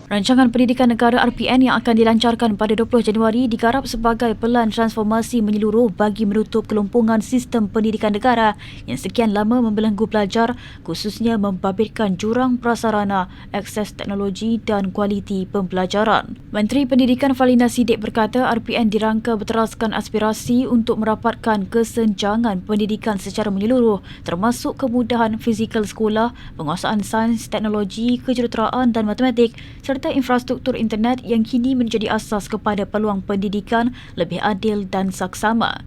Rancangan Pendidikan Negara RPN yang akan dilancarkan pada 20 Januari digarap sebagai pelan transformasi menyeluruh bagi menutup kelumpungan sistem pendidikan negara yang sekian lama membelenggu pelajar, khususnya membabitkan jurang prasarana, akses teknologi dan kualiti pembelajaran. Menteri Pendidikan Falizah Siddiq berkata RPN dirangka berteraskan aspirasi untuk merapatkan kesenjangan pendidikan secara menyeluruh termasuk kemudahan fizikal sekolah, penguasaan sains, teknologi, kejuruteraan dan matematik serta infrastruktur internet yang kini menjadi asas kepada peluang pendidikan lebih adil dan saksama.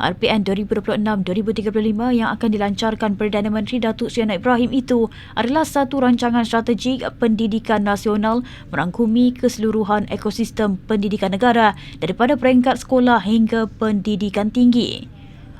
RPN 2026-2035 yang akan dilancarkan Perdana Menteri Datuk Seri Anwar Ibrahim itu adalah satu rancangan strategik pendidikan nasional merangkumi keseluruhan ekosistem pendidikan negara daripada peringkat sekolah hingga pendidikan tinggi.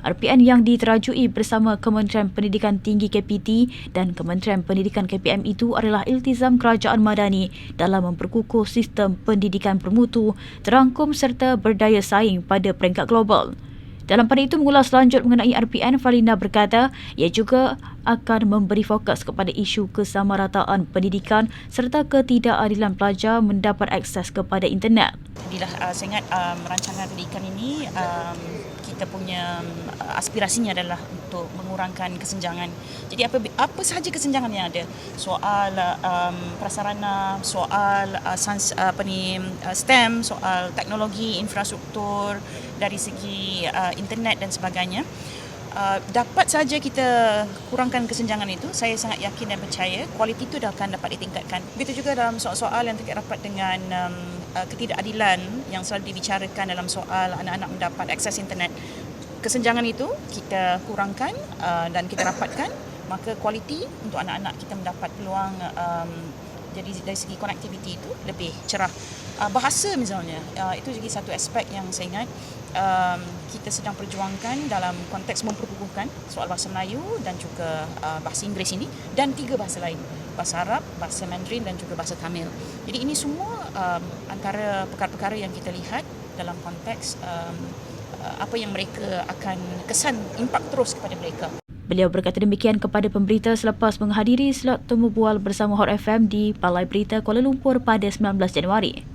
RPN yang diterajui bersama Kementerian Pendidikan Tinggi KPT dan Kementerian Pendidikan KPM itu adalah iltizam kerajaan madani dalam memperkukuh sistem pendidikan bermutu, terangkum serta berdaya saing pada peringkat global. Dalam pada itu mengulas lanjut mengenai RPN, Falizah berkata ia juga akan memberi fokus kepada isu kesamarataan pendidikan serta ketidakadilan pelajar mendapat akses kepada internet. Bila saya ingat rancangan pendidikan ini kita punya aspirasinya adalah untuk mengurangkan kesenjangan. Jadi apa sahaja kesenjangan yang ada, soal prasarana, soal STEM, soal teknologi, infrastruktur, dari segi internet dan sebagainya. Dapat saja kita kurangkan kesenjangan itu, saya sangat yakin dan percaya kualiti itu akan dapat ditingkatkan. Begitu juga dalam soal-soal yang terkait rapat dengan ketidakadilan yang selalu dibicarakan dalam soal anak-anak mendapat akses internet. Kesenjangan itu kita kurangkan dan kita rapatkan, maka kualiti untuk anak-anak kita mendapat peluang jadi dari segi konektiviti itu lebih cerah. Bahasa misalnya, itu juga satu aspek yang saya ingat kita sedang perjuangkan dalam konteks memperkukuhkan soal bahasa Melayu dan juga bahasa Inggeris ini dan 3 bahasa lain, bahasa Arab, bahasa Mandarin dan juga bahasa Tamil. Jadi ini semua antara perkara-perkara yang kita lihat dalam konteks apa yang mereka akan kesan impak terus kepada mereka. Beliau berkata demikian kepada pemberita selepas menghadiri slot temu bual bersama Hot FM di Balai Berita Kuala Lumpur pada 19 Januari.